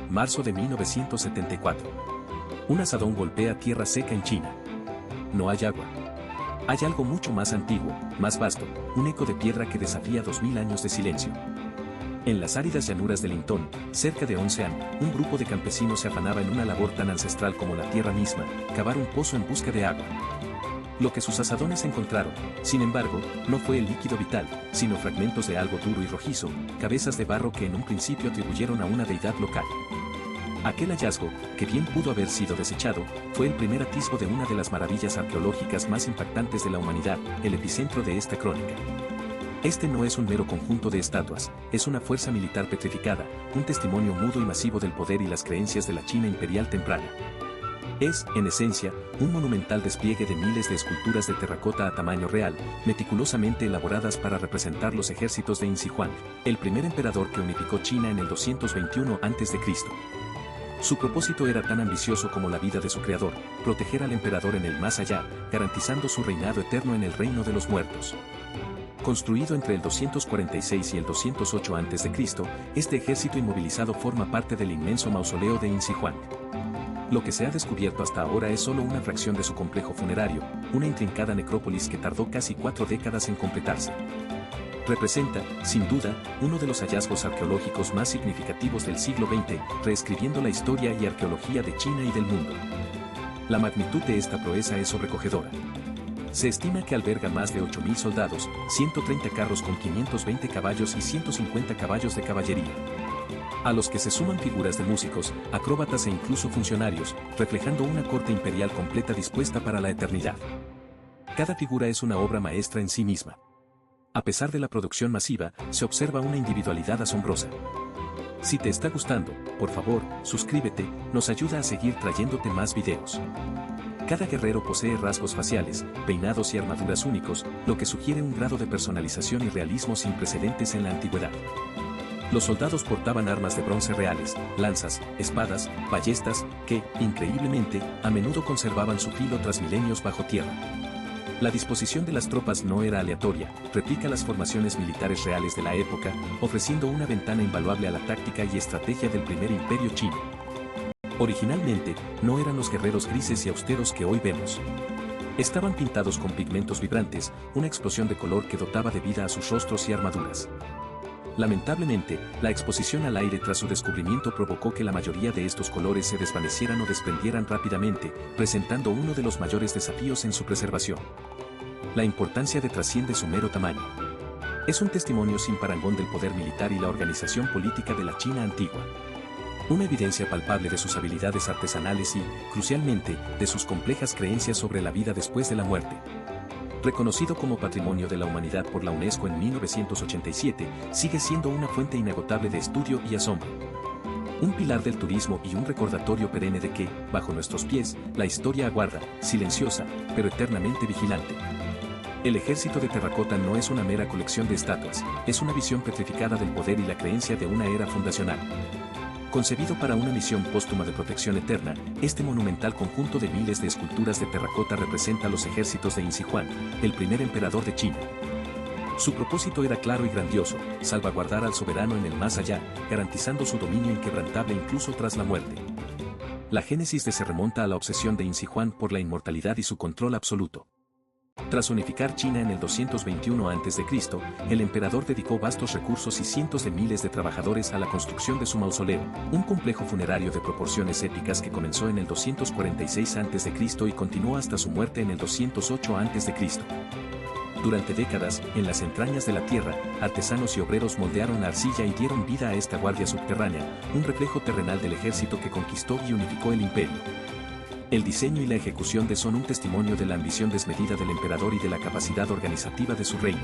Marzo de 1974. Un asadón golpea tierra seca en China. No hay agua. Hay algo mucho más antiguo, más vasto, un eco de piedra que desafía 2000 años de silencio. En las áridas llanuras de Linton, cerca de Onsean, un grupo de campesinos se afanaba en una labor tan ancestral como la tierra misma, cavar un pozo en busca de agua. Lo que sus asadones encontraron, sin embargo, no fue el líquido vital, sino fragmentos de algo duro y rojizo, cabezas de barro que en un principio atribuyeron a una deidad local. Aquel hallazgo, que bien pudo haber sido desechado, fue el primer atisbo de una de las maravillas arqueológicas más impactantes de la humanidad, el epicentro de esta crónica. Este no es un mero conjunto de estatuas, es una fuerza militar petrificada, un testimonio mudo y masivo del poder y las creencias de la China imperial temprana. Es, en esencia, un monumental despliegue de miles de esculturas de terracota a tamaño real, meticulosamente elaboradas para representar los ejércitos de Insi Huang, el primer emperador que unificó China en el 221 a.C. Su propósito era tan ambicioso como la vida de su creador, proteger al emperador en el más allá, garantizando su reinado eterno en el reino de los muertos. Construido entre el 246 y el 208 a.C., este ejército inmovilizado forma parte del inmenso mausoleo de Insi Huang. Lo que se ha descubierto hasta ahora es solo una fracción de su complejo funerario, una intrincada necrópolis que tardó casi 4 décadas en completarse. Representa, sin duda, uno de los hallazgos arqueológicos más significativos del siglo XX, reescribiendo la historia y arqueología de China y del mundo. La magnitud de esta proeza es sobrecogedora. Se estima que alberga más de 8.000 soldados, 130 carros con 520 caballos y 150 caballos de caballería. A los que se suman figuras de músicos, acróbatas e incluso funcionarios, reflejando una corte imperial completa dispuesta para la eternidad. Cada figura es una obra maestra en sí misma. A pesar de la producción masiva, se observa una individualidad asombrosa. Si te está gustando, por favor, suscríbete, nos ayuda a seguir trayéndote más videos. Cada guerrero posee rasgos faciales, peinados y armaduras únicos, lo que sugiere un grado de personalización y realismo sin precedentes en la antigüedad. Los soldados portaban armas de bronce reales, lanzas, espadas, ballestas, que, increíblemente, a menudo conservaban su filo tras milenios bajo tierra. La disposición de las tropas no era aleatoria, replica las formaciones militares reales de la época, ofreciendo una ventana invaluable a la táctica y estrategia del primer imperio chino. Originalmente, no eran los guerreros grises y austeros que hoy vemos. Estaban pintados con pigmentos vibrantes, una explosión de color que dotaba de vida a sus rostros y armaduras. Lamentablemente, la exposición al aire tras su descubrimiento provocó que la mayoría de estos colores se desvanecieran o desprendieran rápidamente, presentando uno de los mayores desafíos en su preservación. La importancia de trasciende su mero tamaño. Es un testimonio sin parangón del poder militar y la organización política de la China antigua. Una evidencia palpable de sus habilidades artesanales y, crucialmente, de sus complejas creencias sobre la vida después de la muerte. Reconocido como Patrimonio de la Humanidad por la UNESCO en 1987, sigue siendo una fuente inagotable de estudio y asombro. Un pilar del turismo y un recordatorio perenne de que, bajo nuestros pies, la historia aguarda, silenciosa, pero eternamente vigilante. El ejército de terracota no es una mera colección de estatuas, es una visión petrificada del poder y la creencia de una era fundacional. Concebido para una misión póstuma de protección eterna, este monumental conjunto de miles de esculturas de terracota representa a los ejércitos de Insi Huang, el primer emperador de China. Su propósito era claro y grandioso, salvaguardar al soberano en el más allá, garantizando su dominio inquebrantable incluso tras la muerte. La génesis se remonta a la obsesión de Insi Huang por la inmortalidad y su control absoluto. Tras unificar China en el 221 a.C., el emperador dedicó vastos recursos y cientos de miles de trabajadores a la construcción de su mausoleo, un complejo funerario de proporciones épicas que comenzó en el 246 a.C. y continuó hasta su muerte en el 208 a.C. Durante décadas, en las entrañas de la tierra, artesanos y obreros moldearon la arcilla y dieron vida a esta guardia subterránea, un reflejo terrenal del ejército que conquistó y unificó el imperio. El diseño y la ejecución son un testimonio de la ambición desmedida del emperador y de la capacidad organizativa de su reino.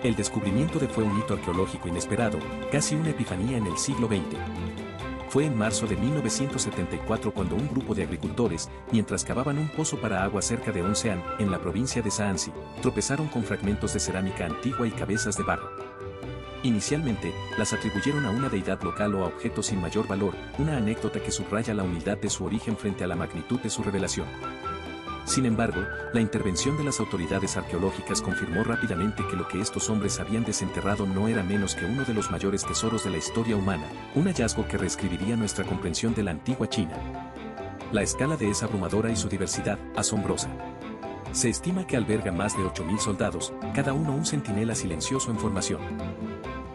El descubrimiento fue un hito arqueológico inesperado, casi una epifanía en el siglo XX. Fue en marzo de 1974 cuando un grupo de agricultores, mientras cavaban un pozo para agua cerca de Onsean, en la provincia de Shaanxi, tropezaron con fragmentos de cerámica antigua y cabezas de barro. Inicialmente, las atribuyeron a una deidad local o a objetos sin mayor valor, una anécdota que subraya la humildad de su origen frente a la magnitud de su revelación. Sin embargo, la intervención de las autoridades arqueológicas confirmó rápidamente que lo que estos hombres habían desenterrado no era menos que uno de los mayores tesoros de la historia humana, un hallazgo que reescribiría nuestra comprensión de la antigua China. La escala de es abrumadora y su diversidad, asombrosa. Se estima que alberga más de 8.000 soldados, cada uno un centinela silencioso en formación.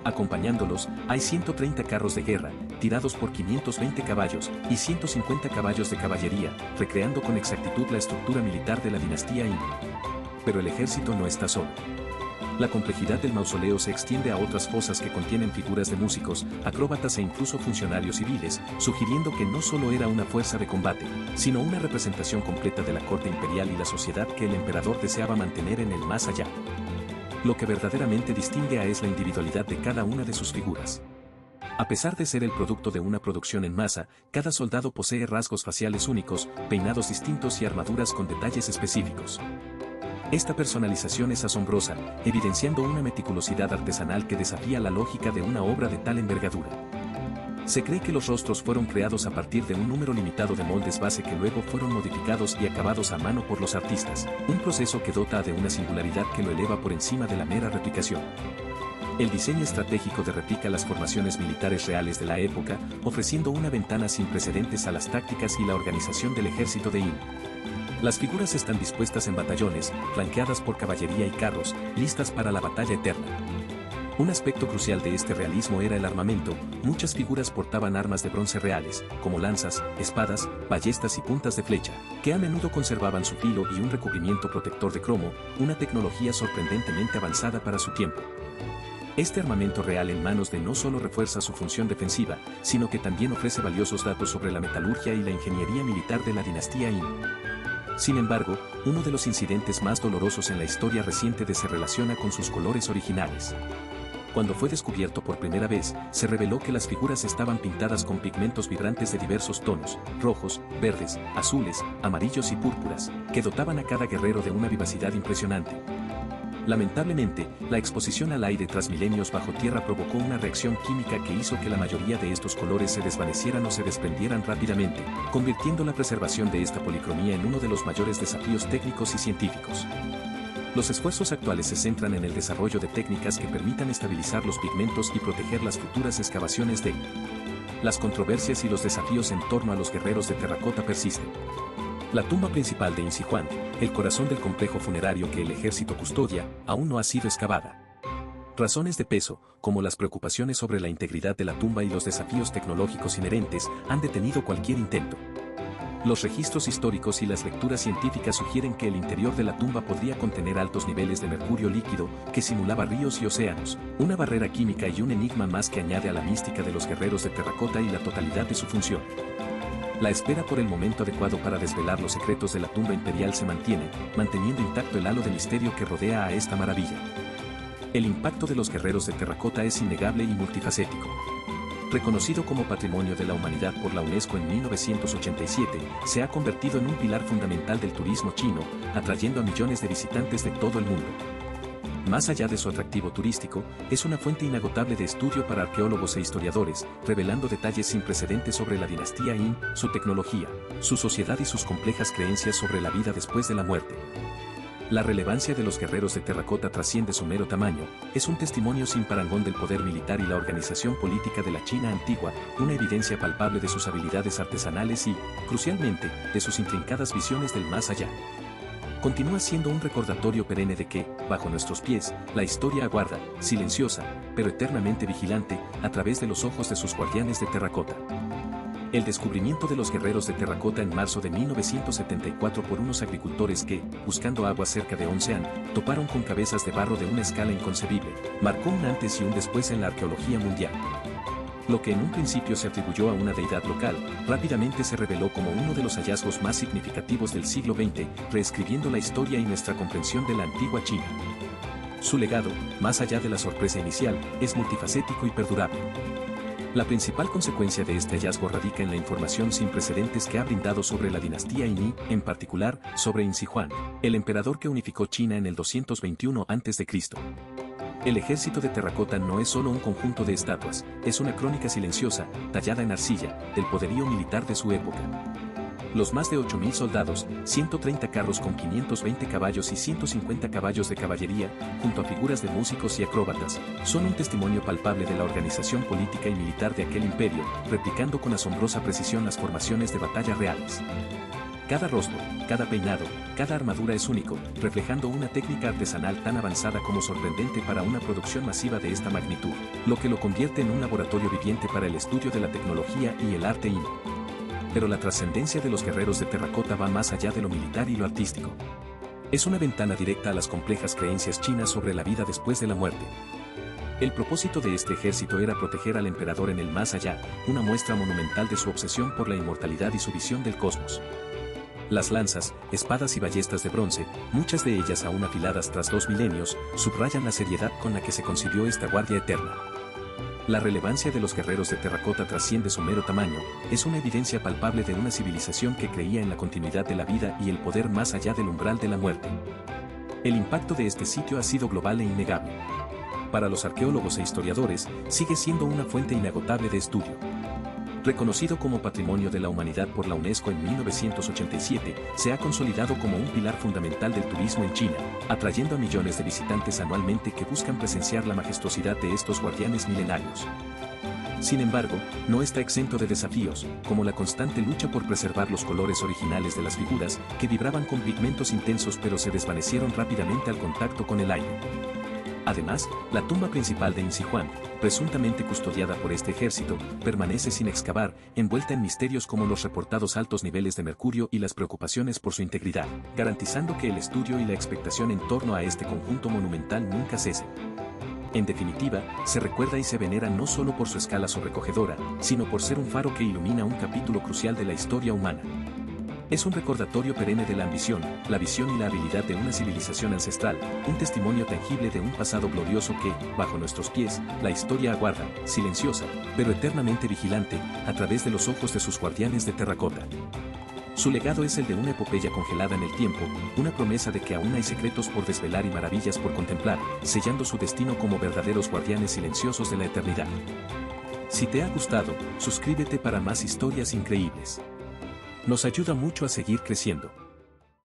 Acompañándolos, hay 130 carros de guerra, tirados por 520 caballos, y 150 caballos de caballería, recreando con exactitud la estructura militar de la dinastía Qin. Pero el ejército no está solo. La complejidad del mausoleo se extiende a otras fosas que contienen figuras de músicos, acróbatas e incluso funcionarios civiles, sugiriendo que no solo era una fuerza de combate, sino una representación completa de la corte imperial y la sociedad que el emperador deseaba mantener en el más allá. Lo que verdaderamente distingue a es la individualidad de cada una de sus figuras. A pesar de ser el producto de una producción en masa, cada soldado posee rasgos faciales únicos, peinados distintos y armaduras con detalles específicos. Esta personalización es asombrosa, evidenciando una meticulosidad artesanal que desafía la lógica de una obra de tal envergadura. Se cree que los rostros fueron creados a partir de un número limitado de moldes base que luego fueron modificados y acabados a mano por los artistas, un proceso que dota de una singularidad que lo eleva por encima de la mera replicación. El diseño estratégico de replica las formaciones militares reales de la época, ofreciendo una ventana sin precedentes a las tácticas y la organización del ejército de Qin. Las figuras están dispuestas en batallones, flanqueadas por caballería y carros, listas para la batalla eterna. Un aspecto crucial de este realismo era el armamento. Muchas figuras portaban armas de bronce reales, como lanzas, espadas, ballestas y puntas de flecha, que a menudo conservaban su filo y un recubrimiento protector de cromo, una tecnología sorprendentemente avanzada para su tiempo. Este armamento real en manos de no solo refuerza su función defensiva, sino que también ofrece valiosos datos sobre la metalurgia y la ingeniería militar de la dinastía Qin. Sin embargo, uno de los incidentes más dolorosos en la historia reciente se relaciona con sus colores originales. Cuando fue descubierto por primera vez, se reveló que las figuras estaban pintadas con pigmentos vibrantes de diversos tonos, rojos, verdes, azules, amarillos y púrpuras, que dotaban a cada guerrero de una vivacidad impresionante. Lamentablemente, la exposición al aire tras milenios bajo tierra provocó una reacción química que hizo que la mayoría de estos colores se desvanecieran o se desprendieran rápidamente, convirtiendo la preservación de esta policromía en uno de los mayores desafíos técnicos y científicos. Los esfuerzos actuales se centran en el desarrollo de técnicas que permitan estabilizar los pigmentos y proteger las futuras excavaciones de Las controversias y los desafíos en torno a los guerreros de terracota persisten. La tumba principal de Inzihuan, el corazón del complejo funerario que el ejército custodia, aún no ha sido excavada. Razones de peso, como las preocupaciones sobre la integridad de la tumba y los desafíos tecnológicos inherentes, han detenido cualquier intento. Los registros históricos y las lecturas científicas sugieren que el interior de la tumba podría contener altos niveles de mercurio líquido, que simulaba ríos y océanos, una barrera química y un enigma más que añade a la mística de los guerreros de terracota y la totalidad de su función. La espera por el momento adecuado para desvelar los secretos de la tumba imperial se mantiene, manteniendo intacto el halo de misterio que rodea a esta maravilla. El impacto de los guerreros de terracota es innegable y multifacético. Reconocido como Patrimonio de la Humanidad por la UNESCO en 1987, se ha convertido en un pilar fundamental del turismo chino, atrayendo a millones de visitantes de todo el mundo. Más allá de su atractivo turístico, es una fuente inagotable de estudio para arqueólogos e historiadores, revelando detalles sin precedentes sobre la dinastía Qin, su tecnología, su sociedad y sus complejas creencias sobre la vida después de la muerte. La relevancia de los guerreros de terracota trasciende su mero tamaño, es un testimonio sin parangón del poder militar y la organización política de la China antigua, una evidencia palpable de sus habilidades artesanales y, crucialmente, de sus intrincadas visiones del más allá. Continúa siendo un recordatorio perenne de que, bajo nuestros pies, la historia aguarda, silenciosa, pero eternamente vigilante, a través de los ojos de sus guardianes de terracota. El descubrimiento de los guerreros de terracota en marzo de 1974 por unos agricultores que, buscando agua cerca de Oncean, toparon con cabezas de barro de una escala inconcebible, marcó un antes y un después en la arqueología mundial. Lo que en un principio se atribuyó a una deidad local, rápidamente se reveló como uno de los hallazgos más significativos del siglo XX, reescribiendo la historia y nuestra comprensión de la antigua China. Su legado, más allá de la sorpresa inicial, es multifacético y perdurable. La principal consecuencia de este hallazgo radica en la información sin precedentes que ha brindado sobre la dinastía Qin, en particular, sobre Inzihuan, el emperador que unificó China en el 221 a.C. El ejército de terracota no es solo un conjunto de estatuas, es una crónica silenciosa, tallada en arcilla, del poderío militar de su época. Los más de 8.000 soldados, 130 carros con 520 caballos y 150 caballos de caballería, junto a figuras de músicos y acróbatas, son un testimonio palpable de la organización política y militar de aquel imperio, replicando con asombrosa precisión las formaciones de batalla reales. Cada rostro, cada peinado, cada armadura es único, reflejando una técnica artesanal tan avanzada como sorprendente para una producción masiva de esta magnitud, lo que lo convierte en un laboratorio viviente para el estudio de la tecnología y el arte Yin. Pero la trascendencia de los guerreros de terracota va más allá de lo militar y lo artístico. Es una ventana directa a las complejas creencias chinas sobre la vida después de la muerte. El propósito de este ejército era proteger al emperador en el más allá, una muestra monumental de su obsesión por la inmortalidad y su visión del cosmos. Las lanzas, espadas y ballestas de bronce, muchas de ellas aún afiladas tras 2 milenios, subrayan la seriedad con la que se concibió esta guardia eterna. La relevancia de los guerreros de terracota trasciende su mero tamaño, es una evidencia palpable de una civilización que creía en la continuidad de la vida y el poder más allá del umbral de la muerte. El impacto de este sitio ha sido global e innegable. Para los arqueólogos e historiadores, sigue siendo una fuente inagotable de estudio. Reconocido como Patrimonio de la Humanidad por la UNESCO en 1987, se ha consolidado como un pilar fundamental del turismo en China, atrayendo a millones de visitantes anualmente que buscan presenciar la majestuosidad de estos guardianes milenarios. Sin embargo, no está exento de desafíos, como la constante lucha por preservar los colores originales de las figuras, que vibraban con pigmentos intensos pero se desvanecieron rápidamente al contacto con el aire. Además, la tumba principal de Inzihuan, presuntamente custodiada por este ejército, permanece sin excavar, envuelta en misterios como los reportados altos niveles de mercurio y las preocupaciones por su integridad, garantizando que el estudio y la expectación en torno a este conjunto monumental nunca cesen. En definitiva, se recuerda y se venera no solo por su escala sobrecogedora, sino por ser un faro que ilumina un capítulo crucial de la historia humana. Es un recordatorio perenne de la ambición, la visión y la habilidad de una civilización ancestral, un testimonio tangible de un pasado glorioso que, bajo nuestros pies, la historia aguarda, silenciosa, pero eternamente vigilante, a través de los ojos de sus guardianes de terracota. Su legado es el de una epopeya congelada en el tiempo, una promesa de que aún hay secretos por desvelar y maravillas por contemplar, sellando su destino como verdaderos guardianes silenciosos de la eternidad. Si te ha gustado, suscríbete para más historias increíbles. Nos ayuda mucho a seguir creciendo.